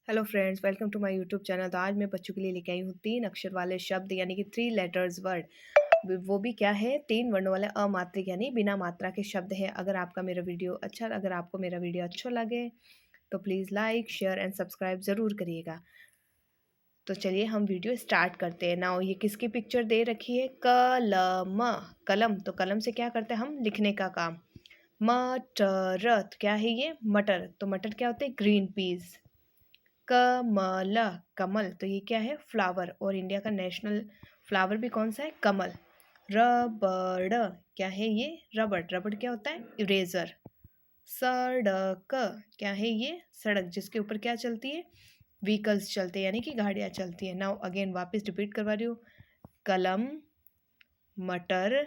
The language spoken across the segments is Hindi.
Hello friends, welcome to my YouTube channel. तो आज मैं बच्चों के लिए लेके आई हूँ 3 अक्षर वाले शब्द यानी कि 3 लेटर्स वर्ड। वो भी क्या है, 3 वर्णों वाले अमात्रिक यानी बिना मात्रा के शब्द है। अगर आपको मेरा वीडियो अच्छा लगे तो please like share and subscribe ज़रूर करिएगा। तो चलिए हम वीडियो स्टार्ट करते हैं। नाउ ये किसकी पिक्चर दे रखी है? कलम। कलम, तो कलम से क्या करते हैं हम? लिखने का काम। मटर, तो क्या है ये? मटर। तो मटर क्या होते हैं? Green peas. कमल, कमल, तो ये क्या है? फ्लावर। और इंडिया का नेशनल फ्लावर भी कौन सा है? कमल। रबड़, क्या है ये? रबड़। रबड़ क्या होता है? इरेजर। सड़क, क्या है ये? सड़क, जिसके ऊपर क्या चलती है? व्हीकल्स चलते हैं यानी कि गाड़ियाँ चलती हैं। नाउ अगेन वापस रिपीट करवा रही हूँ। कलम, मटर,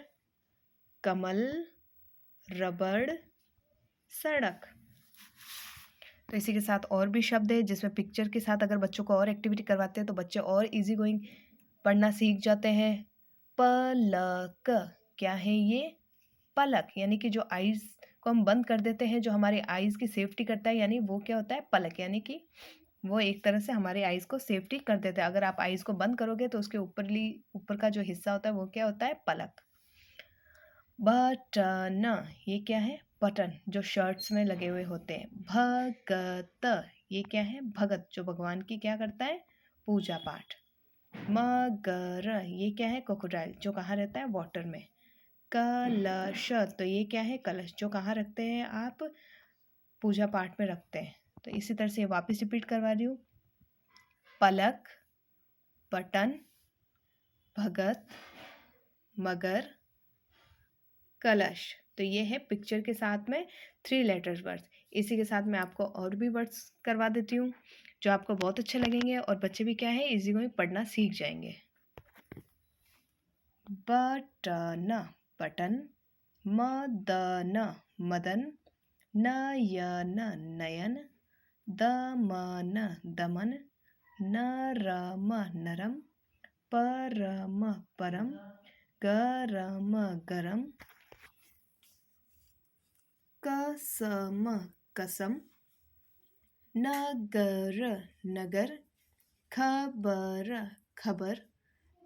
कमल, रबड़, सड़क। तो इसी के साथ और भी शब्द है जिसमें पिक्चर के साथ अगर बच्चों को और एक्टिविटी करवाते हैं तो बच्चे और इजी गोइंग पढ़ना सीख जाते हैं। पलक, क्या है ये? पलक, यानी कि जो आईज को हम बंद कर देते हैं, जो हमारे आईज की सेफ्टी करता है, यानी वो क्या होता है? पलक। यानी कि वो एक तरह से हमारे आईज को सेफ्टी कर देता है। अगर आप आईज को बंद करोगे तो उसके ऊपर का जो हिस्सा होता है वो क्या होता है? पलक। बटन, ये क्या है? बटन, जो शर्ट्स में लगे हुए होते हैं। भगत, ये क्या है? भगत, जो भगवान की क्या करता है? पूजा पाठ। मगर, ये क्या है? क्रोकोडाइल, जो कहाँ रहता है? वाटर में। कलश, तो ये क्या है? कलश, जो कहाँ रखते हैं आप? पूजा पाठ में रखते हैं। तो इसी तरह से वापस रिपीट करवा रही हूँ। पलक, बटन, भगत, मगर, कलश। तो ये है पिक्चर के साथ में 3 लेटर्स वर्ड्स। इसी के साथ मैं आपको और भी वर्ड्स करवा देती हूँ जो आपको बहुत अच्छे लगेंगे और बच्चे भी क्या है? इजी गोइंग पढ़ना सीख जाएंगे। Button, button. मदन, मदन। नयन, नयन। दमन, दमन। नरम, नरम। परम, परम। गरम, गरम। कसम, कसम। नगर, नगर। खबर, खबर।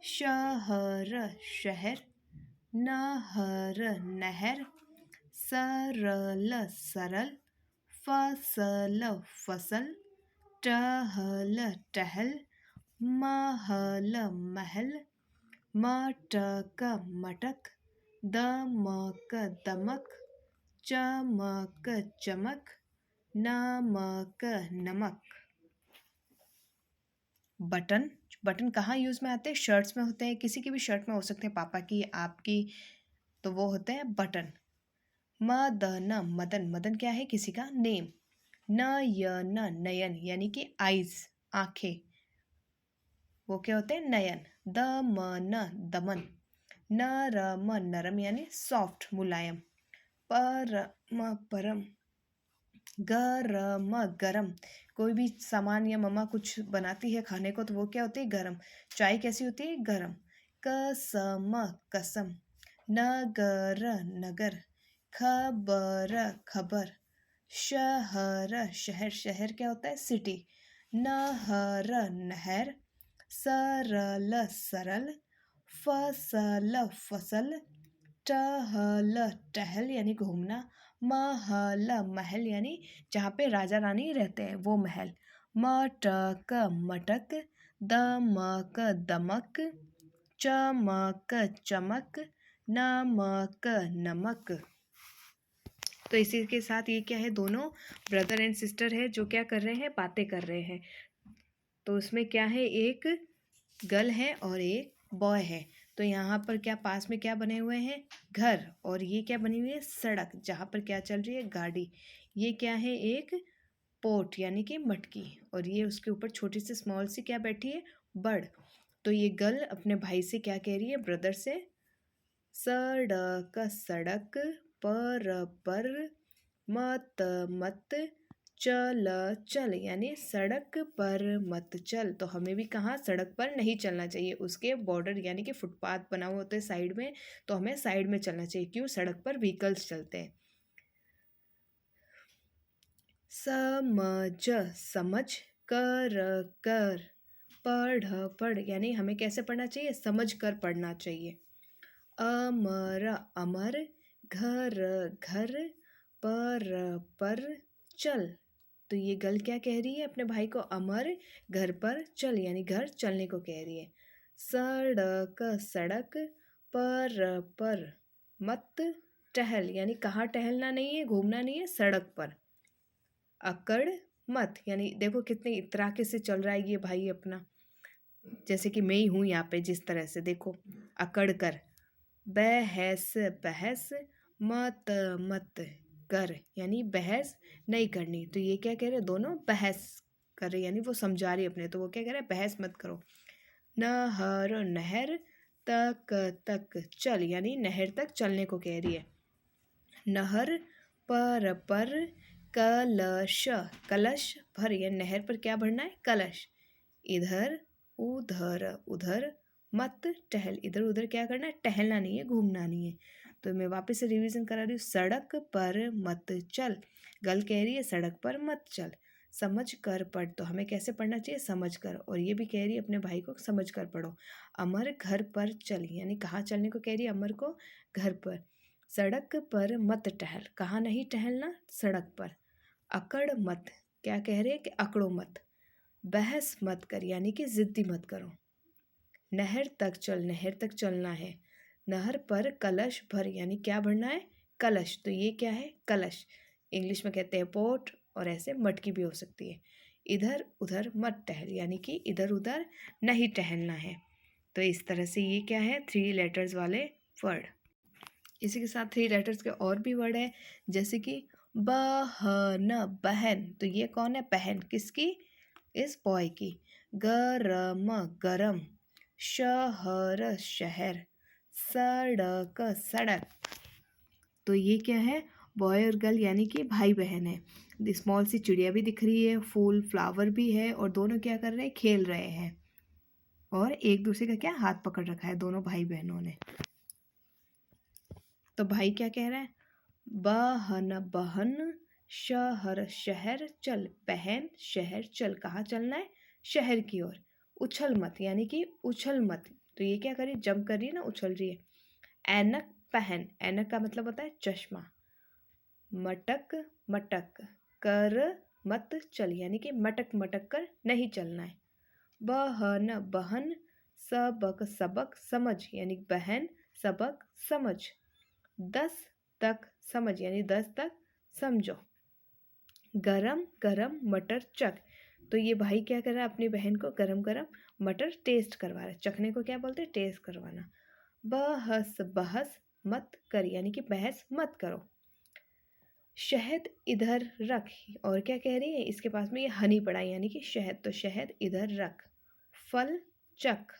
शहर, शहर। नहर, नहर। सरल, सरल। फसल, फसल। टहल, टहल। महल, महल। मटक, मटक। दमक, दमक। चमक, चमक। नमक, नमक। बटन, बटन कहाँ यूज़ में आते हैं? शर्ट्स में होते हैं, किसी की भी शर्ट में हो सकते हैं, पापा की, आपकी, तो वो होते हैं बटन। मदन, मदन, मदन क्या है? किसी का नेम। नयन, नयन, यानी कि आईज, आंखें, वो क्या होते हैं? नयन। दमन, दमन। नरम, नरम, यानी सॉफ्ट, मुलायम। परम, परम। गरम, गरम, कोई भी सामान या मम्मा कुछ बनाती है खाने को तो वो क्या होती है? गरम। चाय कैसी होती है? गरम। कसम, कसम। नगर, नगर। खबर, खबर। शहर, शहर, शहर क्या होता है? सिटी। नहर, नहर। सरल, सरल। फसल, फसल। टहल, टहल, यानी घूमना। महल, महल, यानी जहाँ पे राजा रानी रहते हैं वो महल। मटक, मटक। दमक, दमक। चमक, चमक। नमक, नमक। तो इसी के साथ ये क्या है? दोनों ब्रदर एंड सिस्टर है जो क्या कर रहे हैं? बातें कर रहे हैं। तो उसमें क्या है? एक गर्ल है और एक बॉय है। तो यहाँ पर क्या पास में क्या बने हुए हैं? घर। और ये क्या बनी हुई है? सड़क, जहाँ पर क्या चल रही है? गाड़ी। ये क्या है? एक पोट यानी कि मटकी। और ये उसके ऊपर छोटी सी स्मॉल सी क्या बैठी है? बर्ड। तो ये गर्ल अपने भाई से क्या कह रही है? ब्रदर से। सड़क, सड़क। पर, मत, मत। चल, चल, यानी सड़क पर मत चल। तो हमें भी कहाँ? सड़क पर नहीं चलना चाहिए, उसके बॉर्डर यानी कि फुटपाथ बना हुआ होता है साइड में, तो हमें साइड में चलना चाहिए। क्यों? सड़क पर व्हीकल्स चलते हैं। समझ, समझ। कर कर, पढ़ पढ़, यानी हमें कैसे पढ़ना चाहिए, समझ कर पढ़ना चाहिए। अमर अमर, घर घर, पर चल। तो ये गल क्या कह रही है अपने भाई को, अमर घर पर चल, यानी घर चलने को कह रही है। सड़क सड़क, पर मत टहल, यानी कहाँ टहलना नहीं है, घूमना नहीं है, सड़क पर। अकड़ मत, यानी देखो कितने इतराके से चल रहा है ये भाई अपना, जैसे कि मैं ही हूँ यहाँ पे जिस तरह से, देखो अकड़ कर। बहस बहस, मत मत कर, यानी बहस नहीं करनी। तो ये क्या कह रहे हैं, दोनों बहस कर रहे, यानी वो समझा रही अपने, तो वो क्या कह रहे हैं, बहस मत करो। नहर नहर, तक चल, यानी नहर तक चलने को कह रही है। नहर पर कलश, कलश भर, या नहर पर क्या भरना है, कलश। इधर उधर उधर मत टहल, इधर उधर क्या करना है, टहलना नहीं है, घूमना नहीं है। तो मैं वापस से रिवीजन करा रही हूँ, सड़क पर मत चल, गल कह रही है सड़क पर मत चल। समझ कर पढ़, तो हमें कैसे पढ़ना चाहिए, समझ कर, और ये भी कह रही है अपने भाई को समझ कर पढ़ो। अमर घर पर चल, यानी कहाँ चलने को कह रही है, अमर को घर पर। सड़क पर मत टहल, कहाँ नहीं टहलना, सड़क पर। अकड़ मत, क्या कह रहे हैं कि अकड़ो मत। बहस मत कर, यानी कि जिद्दी मत करो। नहर तक चल, नहर तक चलना है। नहर पर कलश भर, यानी क्या भरना है, कलश। तो ये क्या है, कलश, इंग्लिश में कहते हैं पोट, और ऐसे मटकी भी हो सकती है। इधर उधर मत टहल, यानी कि इधर उधर नहीं टहलना है। तो इस तरह से ये क्या है, 3 लेटर्स वाले वर्ड। इसी के साथ 3 लेटर्स के और भी वर्ड है, जैसे कि बहन, बहन। तो ये कौन है, बहन किसकी, इस बॉय की। गरम गरम, शहर शहर, सड़क सड़क। तो ये क्या है, बॉय और गर्ल, यानी कि भाई बहन है। स्मॉल सी चिड़िया भी दिख रही है, फूल फ्लावर भी है, और दोनों क्या कर रहे हैं, खेल रहे हैं, और एक दूसरे का क्या हाथ पकड़ रखा है दोनों भाई बहनों ने। तो भाई क्या कह रहा है, बहन बहन, शहर शहर चल, बहन शहर चल, कहाँ चलना है, शहर की ओर। उछल मत, यानी कि उछल मत। तो ये क्या करी, जंप कर रही है ना, उछल रही है। ऐनक पहन, ऐनक का मतलब होता है चश्मा। मटक मटक कर मत चल, यानी कि मटक मटक कर नहीं चलना है। बहन बहन, सबक सबक समझ, यानी बहन सबक समझ। 10 तक समझ, यानी 10 तक समझो। गरम गरम मटर चख। तो ये भाई क्या कर रहा है, अपनी बहन को गरम गरम मटर टेस्ट करवा रहा है। चखने को क्या बोलते हैं, टेस्ट करवाना। बहस बहस मत कर, यानी कि बहस मत करो। शहद इधर रख, और क्या कह रही है, इसके पास में ये हनी पड़ा है, यानी कि शहद, तो शहद इधर रख। फल चख।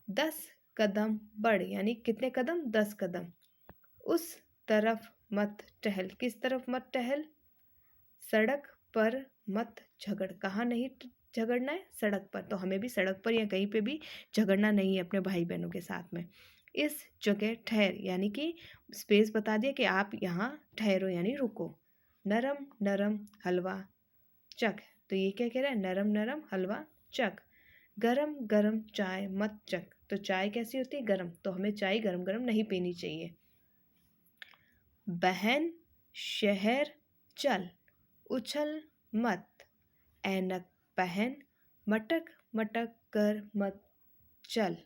10 कदम बढ़, यानी कितने कदम, 10 कदम। उस तरफ मत टहल, किस तरफ मत टहल, सड़क पर मत झगड़, कहाँ नहीं झगड़ना है, सड़क पर। तो हमें भी सड़क पर या कहीं पे भी झगड़ना नहीं है अपने भाई बहनों के साथ में। इस जगह ठहर, यानी कि स्पेस बता दिया कि आप यहाँ ठहरो, यानी रुको। नरम नरम हलवा चख। तो ये क्या कह रहा है, नरम नरम हलवा चख। गरम गरम चाय मत चख। तो चाय कैसी होती है, गरम, तो हमें चाय गरम गरम नहीं पीनी चाहिए। बहन शहर चल, उछल मत। ऐनक पहन, मटक मटक कर मत चल।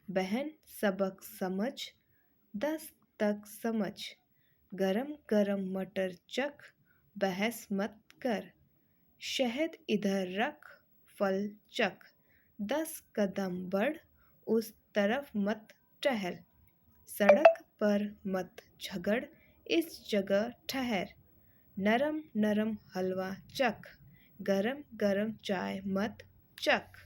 बहन सबक समझ, 10 तक समझ। गरम गरम मटर चख, बहस मत कर। शहद इधर रख, फल चख। 10 कदम बढ़, उस तरफ मत टहल। सड़क पर मत झगड़, इस जगह ठहर। नरम नरम हलवा चख, गरम गरम चाय मत चख।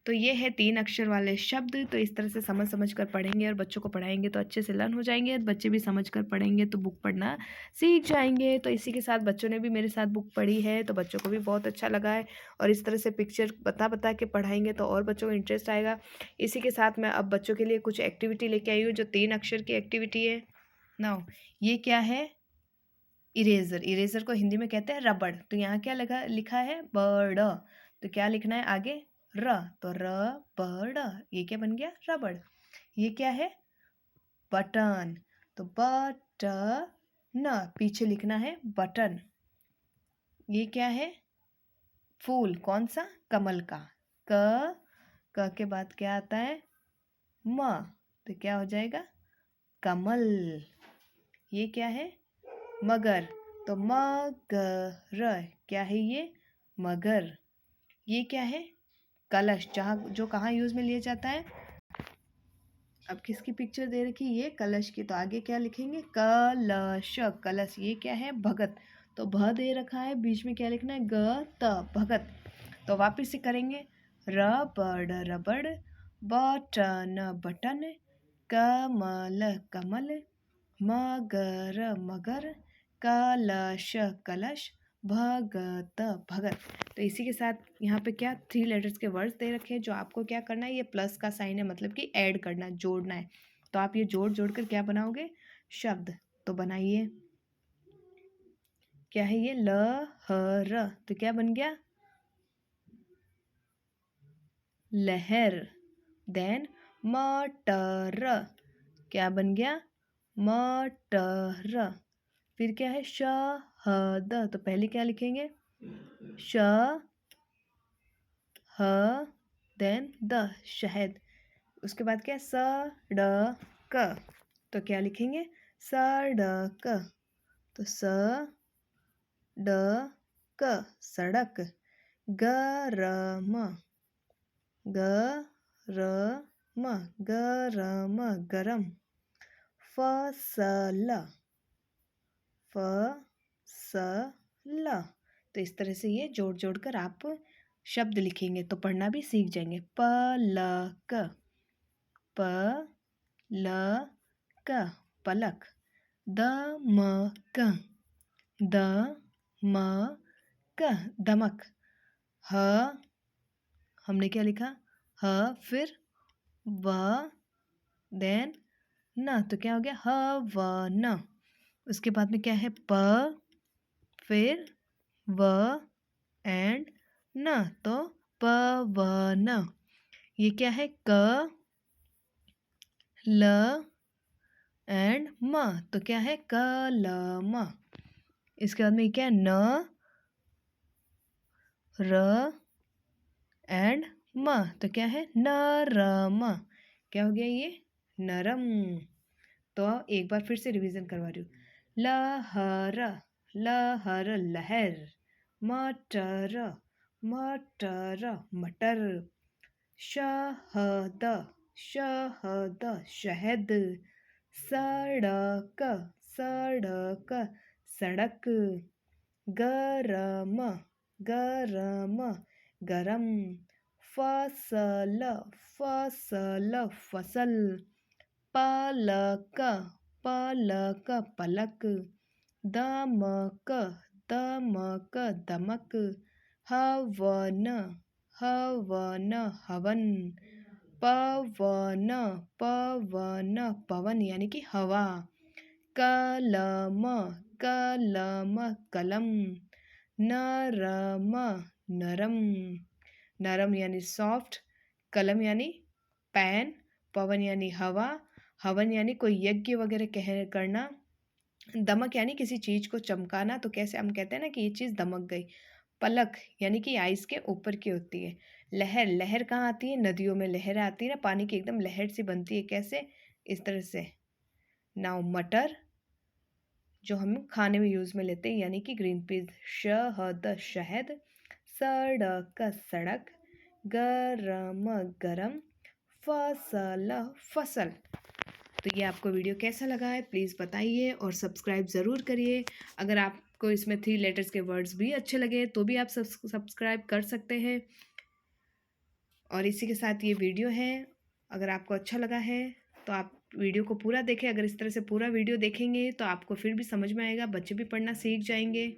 तो ये है 3 अक्षर वाले शब्द। तो इस तरह से समझ समझ कर पढ़ेंगे और बच्चों को पढ़ाएंगे तो अच्छे से लर्न हो जाएंगे। बच्चे भी समझ कर पढ़ेंगे तो बुक पढ़ना सीख जाएंगे। तो इसी के साथ बच्चों ने भी मेरे साथ बुक पढ़ी है तो बच्चों को भी बहुत अच्छा लगा है। और इस तरह से पिक्चर बता बता के पढ़ाएंगे तो और बच्चों को इंटरेस्ट आएगा। इसी के साथ मैं अब बच्चों के लिए कुछ एक्टिविटी लेके आई हूँ जो 3 अक्षर की एक्टिविटी है। नाउ ये क्या है, इरेजर, इरेजर को हिंदी में कहते हैं रबड़। तो यहाँ क्या लिखा लिखा है, बड़, तो क्या लिखना है आगे, र, तो र बड़, ये क्या बन गया, रबड़। ये क्या है, बटन, तो बटन, पीछे लिखना है बटन। ये क्या है, फूल, कौन सा, कमल का। क के बाद क्या आता है, म, तो क्या हो जाएगा, कमल। ये क्या है, मगर, तो मगर, क्या है ये, मगर। ये क्या है, कलश, जहाँ जो कहाँ यूज में लिया जाता है। अब किसकी पिक्चर दे रखी है, ये कलश की, तो आगे क्या लिखेंगे, कलश, कलश। ये क्या है, भगत, तो भ दे रखा है, बीच में क्या लिखना है, ग त, भगत। तो वापिस से करेंगे, रबड़ रबड़, बटन बटन, कमल कमल, मगर मगर, कलश कलश, भगत भगत। तो इसी के साथ यहाँ पे क्या 3 लेटर्स के वर्ड्स दे रखे हैं, जो आपको क्या करना है, ये प्लस का साइन है, मतलब कि ऐड करना है, जोड़ना है। तो आप ये जोड़ जोड़ कर क्या बनाओगे, शब्द। तो बनाइए, क्या है ये, लहर, तो क्या बन गया, लहर। देन मटर, क्या बन गया, मटर। फिर क्या है, शहद, तो पहले क्या लिखेंगे, श ह, देन द, शहद। उसके बाद क्या है, सड़क, तो क्या लिखेंगे, सड़क, तो स ड क, सड़क। गरम, गरम, गरम गरम। फसल, फसल। तो इस तरह से ये जोड़ जोड़ कर आप शब्द लिखेंगे तो पढ़ना भी सीख जाएंगे। पलक, पलक, पलक। दमक, दमक, दमक। ह, हमने क्या लिखा, ह, फिर व, देन न, तो क्या हो गया, हवन। उसके बाद में क्या है, प, फिर व एंड न, तो पवन। ये क्या है, क, ल एंड म, तो क्या है, कलम। इसके बाद में क्या है, न, र एंड म, तो क्या है, नरम। क्या हो गया ये, नरम। तो एक बार फिर से रिवीजन करवा रही हूँ। लहर, लहर लहर। मटर, मटर मटर। शहद, शहद शहद। सड़क, सड़क सड़क। गरम, गरम गरम। फसल, फसल फसल। पलक, पलक पलक। दमक, दमक दमक। हवन, हवन हवन। पवन, पवन पवन यानी कि हवा। कलम, कलम कलम। नरम, नरम। नरम यानी सॉफ्ट, कलम यानी पेन, पवन यानी हवा, हवन यानी कोई यज्ञ वगैरह कह करना, दमक यानी किसी चीज को चमकाना। तो कैसे हम कहते हैं ना कि ये चीज दमक गई। पलक यानी कि आइस के ऊपर की होती है। लहर, लहर कहाँ आती है, नदियों में लहर आती है ना, पानी की एकदम लहर सी बनती है, कैसे, इस तरह से। नाउ मटर, जो हम खाने में यूज में लेते हैं, यानी कि ग्रीन पीस। शहद, शहद। सड़क, सड़क। गरम, गरम। फसल, फसल। तो ये आपको वीडियो कैसा लगा है प्लीज़ बताइए और सब्सक्राइब ज़रूर करिए। अगर आपको इसमें 3 लेटर्स के वर्ड्स भी अच्छे लगे तो भी आप सब्सक्राइब कर सकते हैं। और इसी के साथ ये वीडियो है, अगर आपको अच्छा लगा है तो आप वीडियो को पूरा देखें। अगर इस तरह से पूरा वीडियो देखेंगे तो आपको फिर भी समझ में आएगा, बच्चे भी पढ़ना सीख जाएंगे।